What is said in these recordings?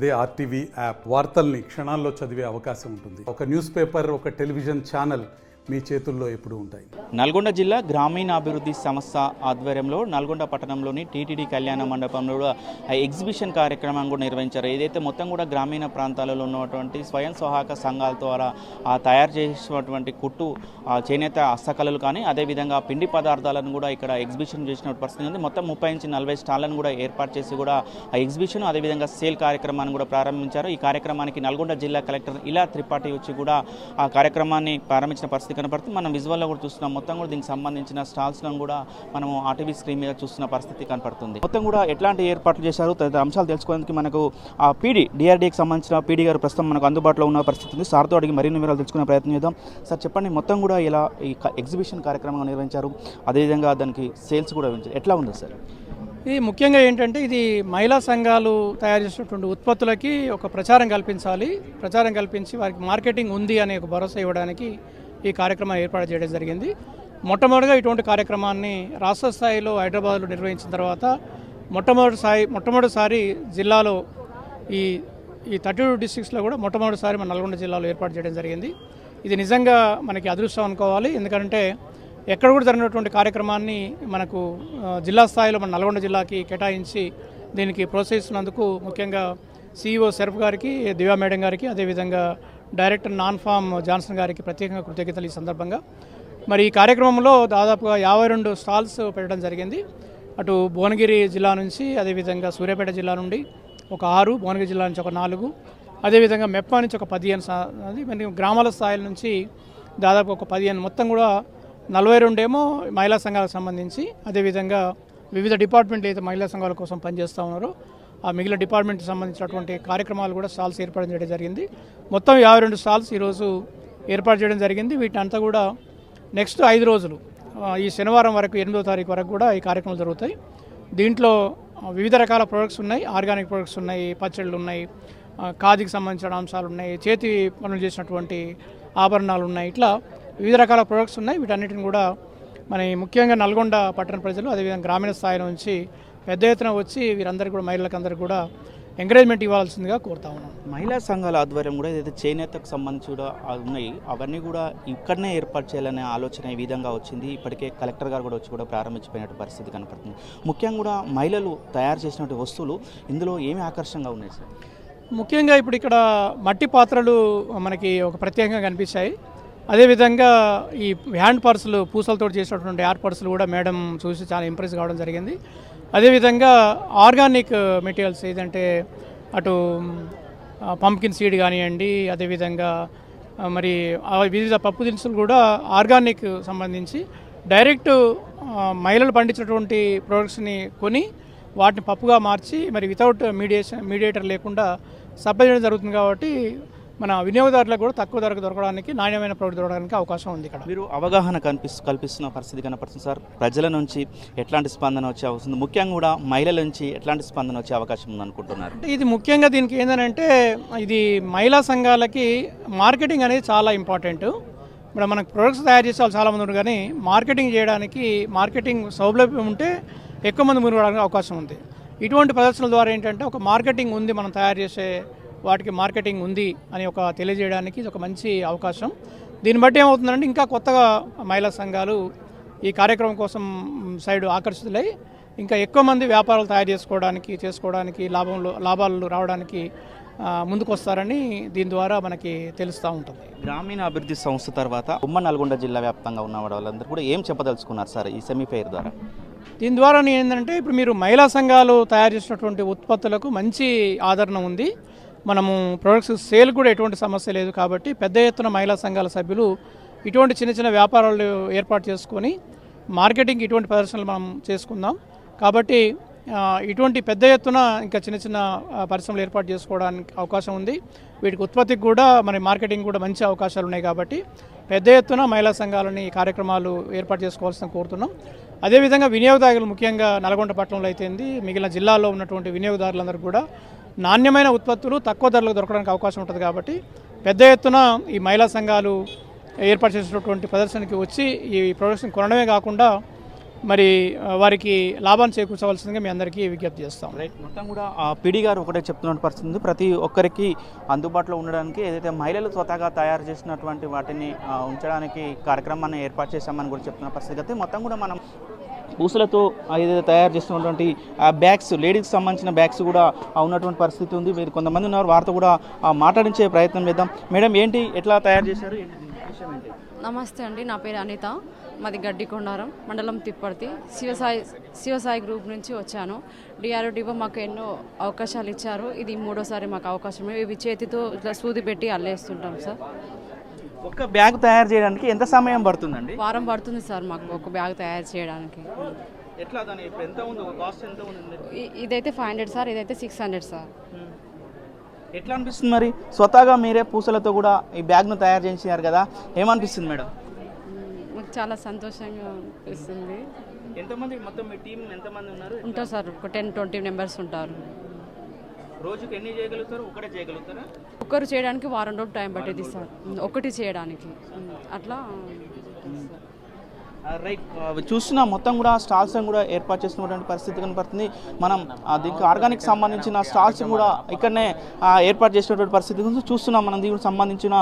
అదే RTV app వార్తల్ని క్షణాల్లో చదివే అవకాశం ఉంటుంది. ఒక న్యూస్ పేపర్, ఒక టెలివిజన్ ఛానల్ మీ చేతుల్లో ఎప్పుడూ ఉంటాయి. నల్గొండ జిల్లా గ్రామీణాభివృద్ధి సంస్థ ఆధ్వర్యంలో నల్గొండ పట్టణంలోని టీటీడీ కళ్యాణ మండపంలో ఎగ్జిబిషన్ కార్యక్రమం కూడా నిర్వహించారు. ఏదైతే మొత్తం కూడా గ్రామీణ ప్రాంతాలలో ఉన్నటువంటి స్వయం సహాయక సంఘాల ద్వారా తయారు చేసినటువంటి కుట్టు చేనేత హస్తకళలు కానీ అదేవిధంగా పిండి పదార్థాలను కూడా ఇక్కడ ఎగ్జిబిషన్ చేసిన పరిస్థితి ఉంది. మొత్తం 30 నుంచి 40 స్టాళ్లను కూడా ఏర్పాటు చేసి కూడా ఆ ఎగ్జిబిషన్ అదేవిధంగా సేల్ కార్యక్రమాన్ని కూడా ప్రారంభించారు. ఈ కార్యక్రమానికి నల్గొండ జిల్లా కలెక్టర్ ఇలా త్రిపాఠి వచ్చి కూడా ఆ కార్యక్రమాన్ని ప్రారంభించిన పరిస్థితి కనపడుతుంది. మనం విజువల్లో కూడా చూస్తున్నాం. మొత్తం కూడా దీనికి సంబంధించిన స్టాల్స్లను కూడా మనము ఆర్టీవీ స్క్రీన్ మీద చూస్తున్న పరిస్థితి కనపడుతుంది. మొత్తం కూడా ఎట్లాంటి ఏర్పాట్లు చేశారు తదితర అంశాలు తెలుసుకోవడానికి మనకు ఆ డిఆర్డీకి సంబంధించిన పీడీ గారు ప్రస్తుతం మనకు అందుబాటులో ఉన్న పరిస్థితి ఉంది. సార్తో అడిగి మరిన్ని వివరాలు తెలుసుకునే ప్రయత్నం చేద్దాం. సార్ చెప్పండి, మొత్తం కూడా ఇలా ఈ ఎగ్జిబిషన్ కార్యక్రమం నిర్వహించారు, అదేవిధంగా దానికి సేల్స్ కూడా ఎట్లా ఉంది సార్? ఇది ముఖ్యంగా ఏంటంటే ఇది మహిళా సంఘాలు తయారు చేసినటువంటి ఉత్పత్తులకి ఒక ప్రచారం కల్పించాలి. ప్రచారం కల్పించి వారికి మార్కెటింగ్ ఉంది అనే ఒక భరోసా ఇవ్వడానికి ఈ కార్యక్రమం ఏర్పాటు చేయడం జరిగింది. మొట్టమొదటిగా ఇటువంటి కార్యక్రమాన్ని రాష్ట్ర స్థాయిలో హైదరాబాద్లో నిర్వహించిన తర్వాత మొట్టమొదటిసారి జిల్లాలో ఈ 32 డిస్ట్రిక్ట్స్లో కూడా మొట్టమొదటిసారి మన నల్గొండ జిల్లాలో ఏర్పాటు చేయడం జరిగింది. ఇది నిజంగా మనకి అదృష్టం అనుకోవాలి. ఎందుకంటే ఎక్కడ కూడా జరిగినటువంటి కార్యక్రమాన్ని మనకు జిల్లా స్థాయిలో మన నల్గొండ జిల్లాకి కేటాయించి దీనికి ప్రోత్సహిస్తున్నందుకు ముఖ్యంగా CEO శరఫ్ గారికి, దివ్యా మేడం గారికి, అదేవిధంగా డైరెక్టర్ నాన్ ఫామ్ జాన్సన్ గారికి ప్రత్యేకంగా కృతజ్ఞతలు. ఈ సందర్భంగా మరి ఈ కార్యక్రమంలో దాదాపుగా 52 స్టాల్స్ పెట్టడం జరిగింది. అటు భువనగిరి జిల్లా నుంచి, అదేవిధంగా సూర్యాపేట జిల్లా నుండి ఒక 6, భువనగిరి జిల్లా నుంచి ఒక 4, అదేవిధంగా మెప్పా నుంచి ఒక 15, మరి గ్రామాల స్థాయిల నుంచి దాదాపు ఒక 15, మొత్తం కూడా 42 ఏమో మహిళా సంఘాలకు సంబంధించి, అదేవిధంగా వివిధ డిపార్ట్మెంట్లు అయితే మహిళా సంఘాల కోసం పనిచేస్తూ ఉన్నారో ఆ మిగిలిన డిపార్ట్మెంట్కి సంబంధించినటువంటి కార్యక్రమాలు కూడా స్టాల్స్ ఏర్పాటు చేయడం జరిగింది. మొత్తం 52 స్టాల్స్ ఈరోజు ఏర్పాటు చేయడం జరిగింది. వీటినంతా కూడా నెక్స్ట్ 5 రోజులు ఈ శనివారం వరకు 8వ తారీఖు వరకు కూడా ఈ కార్యక్రమాలు జరుగుతాయి. దీంట్లో వివిధ రకాల ప్రొడక్ట్స్ ఉన్నాయి, ఆర్గానిక్ ప్రొడక్ట్స్ ఉన్నాయి, పచ్చళ్ళు ఉన్నాయి, ఖాదీకి సంబంధించిన అంశాలు ఉన్నాయి, చేతి పనులు చేసినటువంటి ఆభరణాలు ఉన్నాయి. ఇట్లా వివిధ రకాల ప్రొడక్ట్స్ ఉన్నాయి. వీటన్నిటిని కూడా మన ముఖ్యంగా నల్గొండ పట్టణ ప్రజలు అదేవిధంగా గ్రామీణ స్థాయి నుంచి పెద్ద ఎత్తున వచ్చి వీరందరికీ కూడా మహిళలందరికీ కూడా ఎంకరేజ్మెంట్ ఇవ్వాల్సిందిగా కోరుతా ఉన్నాం. మహిళా సంఘాల ఆధ్వర్యం కూడా ఏదైతే చేనేతకు సంబంధించి కూడా ఉన్నాయి అవన్నీ కూడా ఇక్కడనే ఏర్పాటు చేయాలనే ఆలోచన ఈ విధంగా వచ్చింది. ఇప్పటికే కలెక్టర్ గారు కూడా వచ్చి కూడా ప్రారంభించిపోయినట్టు పరిస్థితి కనపడుతుంది. ముఖ్యంగా కూడా మహిళలు తయారు చేసినటువంటి వస్తువులు ఇందులో ఏమి ఆకర్షణగా ఉన్నాయి సార్? ముఖ్యంగా ఇప్పుడు ఇక్కడ మట్టి పాత్రలు మనకి ఒక ప్రత్యేకంగా కనిపించాయి. అదేవిధంగా ఈ హ్యాండ్ పర్సులు, పూసలతో చేసినటువంటి హ్యాండ్ పర్సులు కూడా మేడం చూసి చాలా ఇంప్రెస్ కావడం జరిగింది. అదేవిధంగా ఆర్గానిక్ మెటీరియల్స్ ఏదంటే అటు పంప్కిన్ సీడ్ కానివ్వండి, అదేవిధంగా మరి వివిధ పప్పు దినుసులు కూడా ఆర్గానిక్ సంబంధించి డైరెక్ట్ మహిళలు పండించినటువంటి ప్రొడక్ట్స్ని కొని వాటిని పప్పుగా మార్చి మరి వితౌట్ మీడియేటర్ లేకుండా సప్లై చేయడం జరుగుతుంది. కాబట్టి మన వినియోగదారులకు కూడా తక్కువ ధరకు దొరకడానికి, నాణ్యమైన ప్రోడక్ట్ దొరకడానికి అవకాశం ఉంది. ఇక్కడ మీరు అవగాహన కల్పిస్తున్న పరిస్థితి కనపడుతుంది సార్. ప్రజల నుంచి ఎట్లాంటి స్పందన వచ్చే అవసరం, ముఖ్యంగా కూడా మహిళల నుంచి ఎట్లాంటి స్పందన వచ్చే అవకాశం ఉంది అనుకుంటున్నారు? ఇది ముఖ్యంగా దీనికి ఏంటంటే ఇది మహిళా సంఘాలకి మార్కెటింగ్ అనేది చాలా ఇంపార్టెంట్. ఇప్పుడు మనకు ప్రొడక్ట్స్ తయారు చేసే వాళ్ళు చాలామంది ఉన్నారు, కానీ మార్కెటింగ్ చేయడానికి మార్కెటింగ్ సౌలభ్యం ఉంటే ఎక్కువ మంది మునిగడానికి అవకాశం ఉంది. ఇటువంటి ప్రదర్శనల ద్వారా ఏంటంటే ఒక మార్కెటింగ్ ఉంది, మనం తయారు చేసే వాటికి మార్కెటింగ్ ఉంది అని ఒక తెలియజేయడానికి ఇది ఒక మంచి అవకాశం. దీన్ని బట్టి ఏమవుతుందంటే ఇంకా కొత్తగా మహిళా సంఘాలు ఈ కార్యక్రమం కోసం సైడ్ ఆకర్షితులై ఇంకా ఎక్కువ మంది వ్యాపారాలు తయారు చేసుకోవడానికి లాభాలు రావడానికి ముందుకు వస్తారని దీని ద్వారా మనకి తెలుస్తూ ఉంటుంది. గ్రామీణ అభివృద్ధి సంస్థ తర్వాత ఉమ్మడి నల్గొండ జిల్లా వ్యాప్తంగా ఉన్న వాళ్ళందరూ కూడా ఏం చెప్పదలుచుకున్నారు సార్ ఈ సెమీఫైర్ ద్వారా? దీని ద్వారా ఏంటంటే ఇప్పుడు మీరు మహిళా సంఘాలు తయారు చేసినటువంటి ఉత్పత్తులకు మంచి ఆదరణ ఉంది. మనము ప్రొడక్ట్స్ సేల్ కూడా ఎటువంటి సమస్య లేదు. కాబట్టి పెద్ద ఎత్తున మహిళా సంఘాల సభ్యులు ఇటువంటి చిన్న చిన్న వ్యాపారాలు ఏర్పాటు చేసుకొని మార్కెటింగ్ ఇటువంటి ప్రదర్శనలు మనం చేసుకుందాం. కాబట్టి ఇటువంటి పెద్ద ఎత్తున ఇంకా చిన్న చిన్న పరిశ్రమలు ఏర్పాటు చేసుకోవడానికి అవకాశం ఉంది. వీటికి ఉత్పత్తికి కూడా మన మార్కెటింగ్ కూడా మంచి అవకాశాలు ఉన్నాయి. కాబట్టి పెద్ద ఎత్తున మహిళా సంఘాలని కార్యక్రమాలు ఏర్పాటు చేసుకోవాల్సిన కోరుతున్నాం. అదేవిధంగా వినియోగదారులు ముఖ్యంగా నల్గొండ పట్టణంలో అయితేంది మిగిలిన జిల్లాల్లో ఉన్నటువంటి వినియోగదారులందరూ కూడా నాణ్యమైన ఉత్పత్తులు తక్కువ ధరలకు దొరకడానికి అవకాశం ఉంటుంది. కాబట్టి పెద్ద ఎత్తున ఈ మహిళా సంఘాలు ఏర్పాటు చేసినటువంటి ప్రదర్శనకి వచ్చి ఈ ప్రొడక్ట్స్ని కొనడమే కాకుండా మరి వారికి లాభాన్ని చేకూర్చవలసిందిగా మీ అందరికీ విజ్ఞప్తి చేస్తాం. రైట్, మొత్తం కూడా పీడీ గారు ఒకటే చెప్తున్న పరిస్థితి ఉంది. ప్రతి ఒక్కరికి అందుబాటులో ఉండడానికి ఏదైతే మహిళలు స్వతహాగా తయారు చేసినటువంటి వాటిని ఉంచడానికి కార్యక్రమాన్ని ఏర్పాటు చేశామని కూడా చెప్తున్న పరిస్థితి అయితే మొత్తం కూడా మనం పూసలతో ఏదైతే తయారు చేస్తున్నటువంటి బ్యాగ్స్, లేడీస్కి సంబంధించిన బ్యాగ్స్ కూడా ఉన్నటువంటి పరిస్థితి ఉంది. మీరు కొంతమంది ఉన్నారు, వారితో కూడా మాట్లాడించే ప్రయత్నం చేద్దాం. మేడం, ఏంటి, ఎట్లా తయారు చేశారు, విషయం ఏంటి? నమస్తే అండి, నా పేరు అనిత, మాది గడ్డికొండారం, మండలం తిప్పర్తి. శివసాయి గ్రూప్ నుంచి వచ్చాను. డిఆర్డిఓ మాకు ఎన్నో అవకాశాలు ఇచ్చారు. ఇది 3వ మాకు అవకాశం. ఇవి చేతితో ఇట్లా సూది పెట్టి అల్లేస్తుంటాం సార్. ఒక బ్యాగ్ తయారు చేయడానికి ఎంత సమయం పడుతుందండి? వారం పడుతుంది సార్ మాకు ఒక బ్యాగ్ తయారు చేయడానికి. ఎట్లా, దాని ఇప్పుడు ఎంత ఉంది, ఒక కాస్ట్ ఎంత ఉంది? ఇదైతే 500 సార్, ఇదైతే 600 సార్. ఎట్లా అనిపిస్తుంది మరి? స్వతహాగా మీరే పూసలతో కూడా ఈ బ్యాగ్ను తయారు చేసినారు కదా, ఏమనిపిస్తుంది మేడం? మాకు చాలా సంతోషంగా అనిపిస్తుంది. ఎంతమంది మొత్తం మీ టీం ఎంతమంది ఉన్నారు? ఉంటారు సార్, ఒక 10-20 మెంబర్స్ ఉంటారు. రోజుకి ఎన్ని చేయగలుగుతారు? ఒకటే చేయగలుగుతారా? ఒకరు చేయడానికి వారం రోజులు టైం పట్టేది సార్, ఒకటి చేయడానికి. అట్లా రైట్, చూస్తున్నా మొత్తం కూడా స్టాల్స్ కూడా ఏర్పాటు చేసినటువంటి పరిస్థితి కనపడుతుంది. మనం దీనికి ఆర్గానిక్ సంబంధించిన స్టాల్స్ కూడా ఇక్కడనే ఏర్పాటు చేసినటువంటి పరిస్థితి గురించి చూస్తున్నాం. మనం దీనికి సంబంధించిన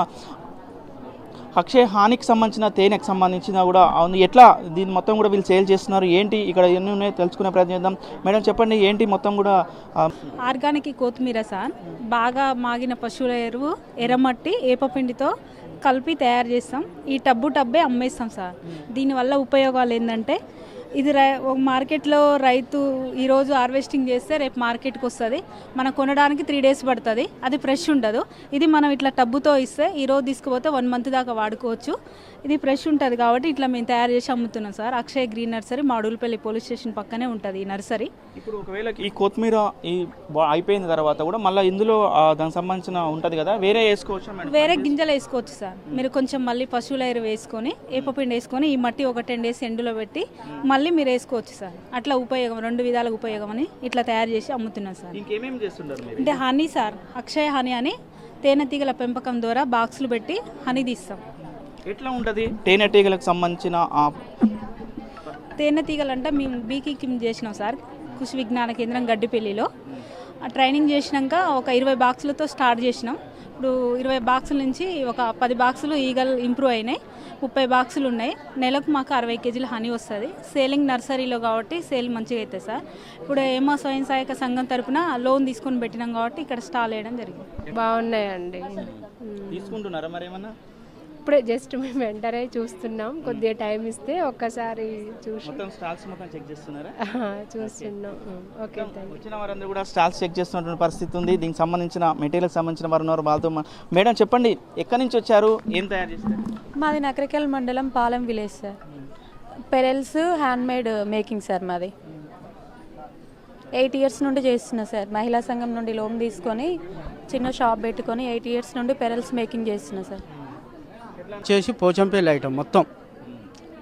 అక్షయ హానికి సంబంధించిన తేనెకు సంబంధించిన కూడా ఉంది. ఎట్లా దీన్ని మొత్తం కూడా వీళ్ళు సేల్ చేస్తున్నారు, ఏంటి ఇక్కడ ఎన్ని ఉన్నాయో తెలుసుకునే ప్రయత్నం చేద్దాం. మేడం చెప్పండి, ఏంటి మొత్తం కూడా? ఆర్గానిక్ కొత్తిమీర సార్, బాగా మాగిన పశువుల ఎరువు, ఎర్రమట్టి, ఏపపిండితో కలిపి తయారు చేస్తాం. ఈ టబ్బే అమ్మేస్తాం సార్. దీనివల్ల ఉపయోగాలు ఏంటంటే, ఇది మార్కెట్లో రైతు ఈరోజు హార్వెస్టింగ్ చేస్తే రేపు మార్కెట్కి వస్తుంది. మనం కొనడానికి 3 days పడుతుంది. అది ఫ్రెష్ ఉండదు. ఇది మనం ఇట్లా టబ్బుతో ఇస్తే ఈరోజు తీసుకుపోతే 1 month దాకా వాడుకోవచ్చు. ఇది ఫ్రెష్ ఉంటుంది కాబట్టి ఇట్లా మేము తయారు చేసి అమ్ముతున్నాం sir. Akshay green nursery, Madugulapalli police station పక్కనే ఉంటుంది ఈ నర్సరీ. ఇప్పుడు ఒకవేళ ఈ కొత్తిమీర అయిపోయిన తర్వాత కూడా మళ్ళీ ఇందులో దానికి సంబంధించిన ఉంటుంది కదా, వేరే వేసుకోవచ్చు? వేరే గింజలు వేసుకోవచ్చు సార్. మీరు కొంచెం మళ్ళీ పశువుల ఎరువు వేసుకొని, ఏపపిండి వేసుకొని, ఈ మట్టి ఒక 10 days ఎండులో పెట్టి మళ్ళీ మీరు వేసుకోవచ్చు సార్. అట్లా ఉపయోగం, 2 విధాలుగా ఉపయోగం అని ఇట్లా తయారు చేసి అమ్ముతున్నాం సార్. ఇంకేమేమి చేస్తుంటారు? అంటే హనీ సార్, అక్షయ హనీ అని తేనెటీగల పెంపకం ద్వారా బాక్సులు పెట్టి హనీ తీస్తాం. ఎట్లా ఉంటుంది తేనెటీగలకు సంబంధించిన? తేనెటీగలు అంటే మేము బీకీకింగ్ చేసినాం సార్, కృషి విజ్ఞాన కేంద్రం గడ్డిపల్లిలో. ట్రైనింగ్ చేసినాక ఒక 20 బాక్సులతో స్టార్ట్ చేసినాం. ఇప్పుడు 20 బాక్సుల నుంచి ఒక 10 బాక్సులు ఈగలు ఇంప్రూవ్ అయినాయి. 30 బాక్సులు ఉన్నాయి. నెలకు మాకు 60 kg హనీ వస్తుంది. సేలింగ్ నర్సరీలో కాబట్టి సేల్ మంచిగా అవుతుంది సార్. ఇప్పుడు ఏమో స్వయం సహాయక సంఘం తరపున లోన్ తీసుకొని పెట్టినాం కాబట్టి ఇక్కడ స్టాల్ వేయడం జరిగింది. బాగున్నాయండి. తీసుకుంటున్నారా మరి ఏమన్నా? ఇప్పుడే జస్ట్ మేము ఎంటర్ అయ్యి చూస్తున్నాం. కొద్దిగా టైం ఇస్తే ఒక్కసారి చూసి స్టాల్స్ మొత్తం చెక్ చేస్తున్నారా? చూస్తున్నాం. ఓకే, వచ్చిన వారందరూ కూడా స్టాల్స్ చెక్ చేస్తున్నటువంటి పరిస్థితి ఉంది. దీనికి సంబంధించిన మెటీరియల్ సంబంధించిన వారు ఉన్నారు, వాళ్ళతో. మేడం చెప్పండి, ఎక్కడి నుంచి వచ్చారు, ఏం తయారు చేస్తారు? మాది నకరికల్ మండలం Palem village sir. Pearls handmade making sir మాది. 8 years నుండి చేస్తున్నా సార్. మహిళా సంఘం నుండి లోన్ తీసుకొని చిన్న షాప్ పెట్టుకొని 8 years నుండి పెరల్స్ మేకింగ్ చేస్తున్నా సార్. చేసి పోచంపల్లి ఐటమ్ మొత్తం,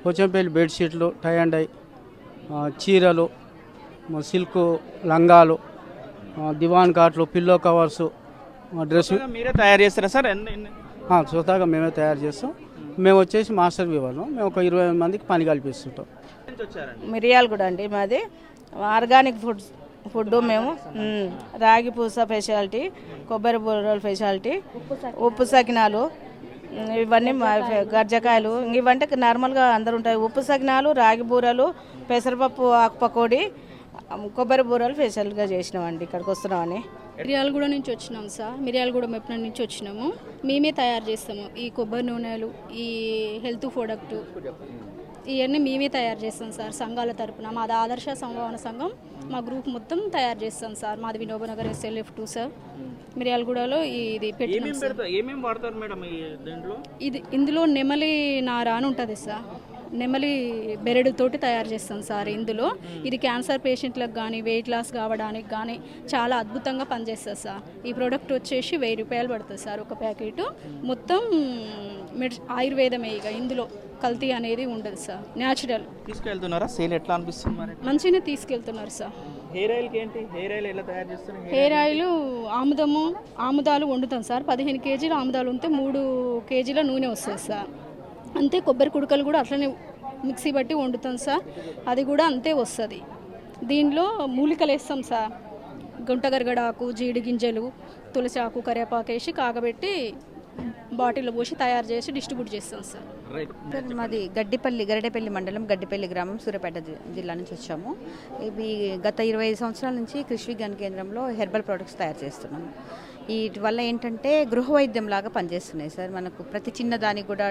పోచంపల్లి బెడ్షీట్లు, టై అండ్ డై, చీరలు, సిల్క్ లంగాలు, దివాన్ కాట్లు, పిల్లో కవర్సు, డ్రెస్ మీరే తయారు చేస్తారా సార్? స్వతహాగా మేమే తయారు చేస్తాం. మేము వచ్చేసి మాస్టర్ వీవర్ను. మేము ఒక 20 మందికి పని కల్పిస్తుంటాం. మిరియాలు కూడా అండి మాది. ఆర్గానిక్ ఫుడ్ మేము రాగి పూస స్పెషాలిటీ, కొబ్బరి బూరలు స్పెషాలిటీ, ఉప్పు సకినాలు, ఇవన్నీ గర్జకాయలు, ఇవంటే నార్మల్గా అందరు ఉంటాయి. ఉప్పు సకినాలు, రాగి బూరలు, పెసరపప్పు ఆకు పకోడీ, కొబ్బరి బూరలు స్పెషల్గా చేసినామండి. ఇక్కడికి వస్తున్నామని. మిర్యాలగూడ నుంచి వచ్చినాం సార్. మిర్యాలగూడ మెప్పన నుంచి వచ్చినాము. మేమే తయారు చేస్తాము. ఈ కొబ్బరి నూనెలు, ఈ హెల్త్ ప్రోడక్ట్, ఇవన్నీ మేమే తయారు చేస్తాం సార్. సంఘాల తరపున మాది ఆదర్శ సంభావన సంఘం, మా గ్రూప్ మొత్తం తయారు చేస్తాం సార్. మాది వినోబనగర్ SLF2 సార్. మిర్యాలగూడలో ఇది పెట్టినాం సార్. ఇందులో నెమలి నార అని ఉంటుంది సార్. నెమలి బెరడుతోటి తయారు చేస్తాం సార్. ఇందులో ఇది క్యాన్సర్ పేషెంట్లకు కానీ, వెయిట్ లాస్ కావడానికి కానీ చాలా అద్భుతంగా పనిచేస్తుంది సార్. ఈ ప్రోడక్ట్ వచ్చేసి 1000 రూపాయలు పడుతుంది సార్ ఒక ప్యాకెట్. మొత్తం ఆయుర్వేదమే. ఇక ఇందులో కల్తీ అనేది ఉండదు సార్. న్యాచురల్. తీసుకెళ్తున్నారా? సేల్ ఎట్లా అనిపిస్తుంది మరి? మంచిగానే తీసుకెళ్తున్నారు సార్. హెయిర్ ఆయిల్కి ఏంటి? హెయిర్ ఆయిల్ ఎలా తయారు చేస్తారు? హెయిర్ ఆయిల్ ఆముదాలు వండుతాం సార్. 15 kg ఆముదాలు ఉంటే 3 kg నూనె వస్తుంది సార్. అంతే కొబ్బరి కుడకలు కూడా అట్లనే మిక్సీ బట్టి వండుతాం సార్, అది కూడా అంతే వస్తుంది. దీనిలో మూలికలు వేస్తాం సార్, గుంటగరగడాకు, జీడి గింజలు, తులసి ఆకు, కరివేపాకు వేసి కాగబెట్టి బాటిల్లో పోసి తయారు చేసి డిస్ట్రిబ్యూట్ చేస్తాం సార్. సార్ మాది గరిడేపల్లి మండలం, గడ్డిపల్లి గ్రామం, సూర్యాపేట జిల్లా నుంచి వచ్చాము. ఇవి గత 25 సంవత్సరాల నుంచి కృషి విజ్ఞాన కేంద్రంలో హెర్బల్ ప్రొడక్ట్స్ తయారు చేస్తున్నాము. వీటి వల్ల ఏంటంటే గృహ వైద్యం లాగా పనిచేస్తున్నాయి సార్. మనకు ప్రతి చిన్న దానికి కూడా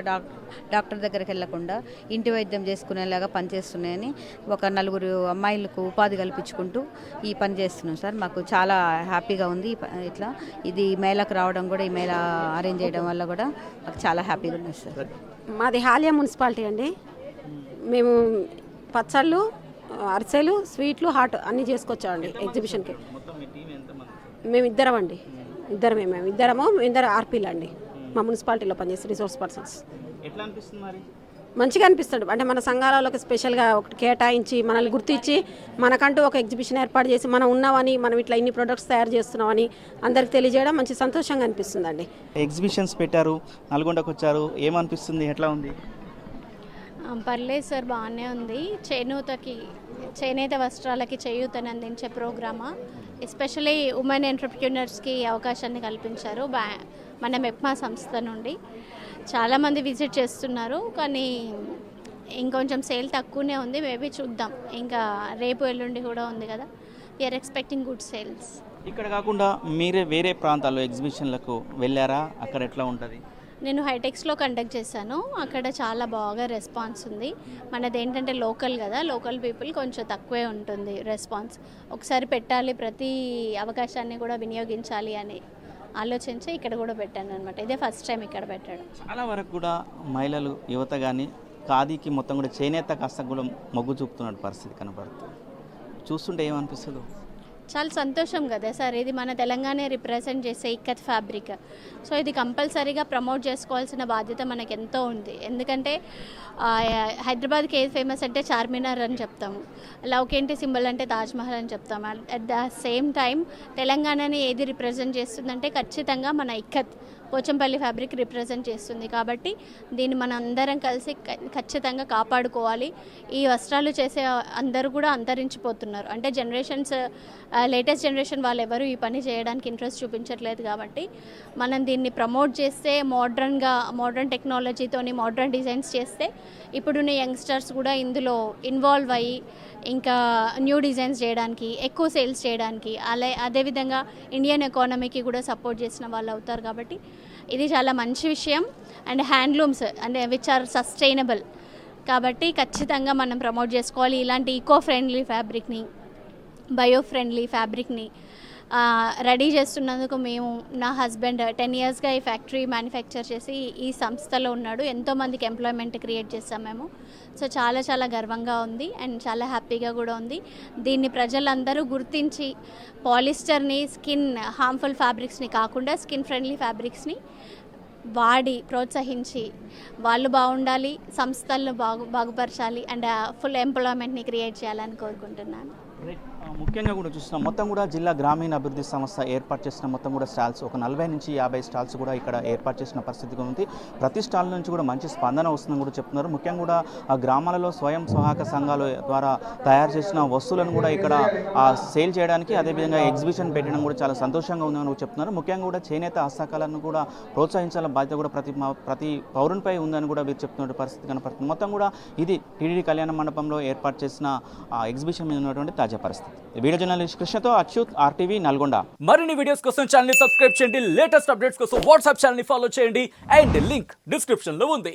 డాక్టర్ దగ్గరికి వెళ్లకుండా ఇంటి వైద్యం చేసుకునేలాగా పనిచేస్తున్నాయని ఒక 4 అమ్మాయిలకు ఉపాధి కల్పించుకుంటూ ఈ పని చేస్తున్నాం సార్. మాకు చాలా హ్యాపీగా ఉంది. ఇట్లా ఇది మేళకు రావడం కూడా, ఈ మేళ అరేంజ్ చేయడం వల్ల కూడా మాకు చాలా హ్యాపీగా ఉంది సార్. మాది హాలియా మున్సిపాలిటీ అండి. మేము పచ్చళ్ళు, అరిసెలు, స్వీట్లు, హాట్ అన్నీ చేసుకొచ్చామండి ఎగ్జిబిషన్కి. మేము ఇద్దరు ఆర్పీలు అండి. మా మున్సిపాలిటీలో పనిచేస్తే రిసోర్స్ పర్సన్స్. ఎట్లా అనిపిస్తుంది మరి? మంచిగా అనిపిస్తుంది. అంటే మన సంఘాలలోకి స్పెషల్గా ఒకటి కేటాయించి మనల్ని గుర్తించి మనకంటూ ఒక ఎగ్జిబిషన్ ఏర్పాటు చేసి మనం ఉన్నామని, మనం ఇట్లా ఇన్ని ప్రొడక్ట్స్ తయారు చేస్తున్నామని అందరికి తెలియజేయడం మంచి సంతోషంగా అనిపిస్తుందండి. ఎగ్జిబిషన్స్ పెట్టారు, నల్గొండకు వచ్చారు, ఏమనిపిస్తుంది, ఎట్లా ఉంది? పర్లేదు సార్, బాగానే ఉంది. చేనేత వస్త్రాలకి చేయూతని అందించే ప్రోగ్రామా, ఎస్పెషలీ ఉమెన్ ఎంటర్ప్రెన్యూర్స్కి అవకాశాన్ని కల్పించారు మన మెప్మా సంస్థ నుండి. చాలామంది విజిట్ చేస్తున్నారు, కానీ ఇంకొంచెం సేల్ తక్కువనే ఉంది. మేబీ చూద్దాం, ఇంకా రేపు ఎల్లుండి కూడా ఉంది కదా, వీఆర్ ఎక్స్పెక్టింగ్ గుడ్ సేల్స్. ఇక్కడ కాకుండా మీరే వేరే ప్రాంతాల్లో ఎగ్జిబిషన్లకు వెళ్ళారా? అక్కడ ఎట్లా ఉంటుంది? నేను హైటెక్స్లో కండక్ట్ చేశాను. అక్కడ చాలా బాగా రెస్పాన్స్ ఉంది. మనది ఏంటంటే లోకల్ కదా, లోకల్ పీపుల్ కొంచెం తక్కువే ఉంటుంది రెస్పాన్స్. ఒకసారి పెట్టాలి, ప్రతి అవకాశాన్ని కూడా వినియోగించాలి అని ఆలోచించి ఇక్కడ కూడా పెట్టాను అనమాట. ఇదే ఫస్ట్ టైం ఇక్కడ పెట్టాడు. చాలా వరకు కూడా మహిళలు, యువత కానీ ఖాదీకి మొత్తం కూడా చేనేత కాస్త కూడా మొగ్గు చూపుతున్న పరిస్థితి కనబడుతుంది. చూస్తుంటే ఏమనిపిస్తుందో? చాలా సంతోషం కదా సార్. ఇది మన తెలంగాణ రిప్రజెంట్ చేసే ఇక్కత్ ఫ్యాబ్రిక్. సో ఇది కంపల్సరీగా ప్రమోట్ చేసుకోవాల్సిన బాధ్యత మనకు ఎంతో ఉంది. ఎందుకంటే హైదరాబాద్కి ఏది ఫేమస్ అంటే చార్మినార్ అని చెప్తాము, లవ్కేంటి సింబల్ అంటే తాజ్మహల్ అని చెప్తాము. అట్ ద సేమ్ టైం తెలంగాణని ఏది రిప్రజెంట్ చేస్తుందంటే ఖచ్చితంగా మన ఇక్కత్ పోచంపల్లి ఫ్యాబ్రిక్ రిప్రజెంట్ చేస్తుంది. కాబట్టి దీన్ని మనం అందరం కలిసి ఖచ్చితంగా కాపాడుకోవాలి. ఈ వస్త్రాలు చేసే అందరూ కూడా అంతరించిపోతున్నారు. అంటే లేటెస్ట్ జనరేషన్ వాళ్ళు ఎవరు ఈ పని చేయడానికి ఇంట్రెస్ట్ చూపించట్లేదు. కాబట్టి మనం దీన్ని ప్రమోట్ చేస్తే, మోడర్న్ టెక్నాలజీతోని మోడర్న్ డిజైన్స్ చేస్తే ఇప్పుడున్న యంగ్స్టర్స్ కూడా ఇందులో ఇన్వాల్వ్ అయ్యి ఇంకా న్యూ డిజైన్స్ చేయడానికి, ఎక్కువ సేల్స్ చేయడానికి, అదేవిధంగా ఇండియన్ ఎకానమీకి కూడా సపోర్ట్ చేసిన వాళ్ళు అవుతారు. కాబట్టి ఇది చాలా మంచి విషయం. అండ్ హ్యాండ్లూమ్స్ అంటే విచ్ ఆర్ సస్టైనబుల్, కాబట్టి ఖచ్చితంగా మనం ప్రమోట్ చేసుకోవాలి. ఇలాంటి ఈకో ఫ్రెండ్లీ ఫ్యాబ్రిక్ని, బయో ఫ్రెండ్లీ ఫ్యాబ్రిక్ని రెడీ చేస్తున్నందుకు నా హస్బెండ్ 10 ఇయర్స్గా ఈ ఫ్యాక్టరీ మ్యానుఫ్యాక్చర్ చేసి ఈ సంస్థలో ఉన్నాడు. ఎంతోమందికి ఎంప్లాయ్మెంట్ క్రియేట్ చేస్తాం మేము. సో చాలా చాలా గర్వంగా ఉంది అండ్ చాలా హ్యాపీగా కూడా ఉంది. దీన్ని ప్రజలందరూ గుర్తించి పాలిస్టర్ని, స్కిన్ హార్మ్ఫుల్ ఫ్యాబ్రిక్స్ని కాకుండా స్కిన్ ఫ్రెండ్లీ ఫ్యాబ్రిక్స్ని వాడి ప్రోత్సహించి వాళ్ళు బాగుండాలి, సంస్థలను బాగుపరచాలి అండ్ ఫుల్ ఎంప్లాయ్మెంట్ని క్రియేట్ చేయాలని కోరుకుంటున్నాను. ముఖ్యంగా కూడా చూస్తున్నాం, మొత్తం కూడా జిల్లా గ్రామీణ అభివృద్ధి సంస్థ ఏర్పాటు చేసిన మొత్తం కూడా స్టాల్స్ ఒక 40 నుంచి 50 స్టాల్స్ కూడా ఇక్కడ ఏర్పాటు చేసిన పరిస్థితి ఉంది. ప్రతి స్టాల్ నుంచి కూడా మంచి స్పందన వస్తుందని కూడా చెప్తున్నారు. ముఖ్యంగా కూడా ఆ గ్రామాలలో స్వయం సహాయక సంఘాల ద్వారా తయారు చేసిన వస్తువులను కూడా ఇక్కడ సేల్ చేయడానికి, అదేవిధంగా ఎగ్జిబిషన్ పెట్టడం కూడా చాలా సంతోషంగా ఉందని కూడా చెప్తున్నారు. ముఖ్యంగా కూడా చేనేత హస్తకళను కూడా ప్రోత్సహించాల బాధ్యత కూడా ప్రతి పౌరునిపై ఉందని కూడా వీరు చెప్తున్న పరిస్థితి కనపడుతుంది. మొత్తం కూడా ఇది టీటీడీ కళ్యాణ మండపంలో ఏర్పాటు చేసిన ఎగ్జిబిషన్ మీద ఉన్నటువంటి తాజా పరిస్థితి. వీడియో జర్నలిస్ట్ కృష్ణతో అచ్యుత్, RTV నల్గొండ. మరిన్ని వీడియోస్ కోసం ఛానల్ ని సబ్స్క్రైబ్ చేయండి. లేటెస్ట్ అప్డేట్స్ కోసం వాట్సాప్ ఛానల్ ని ఫాలో చేయండి. అండ్ లింక్ డిస్క్రిప్షన్ లో ఉంది.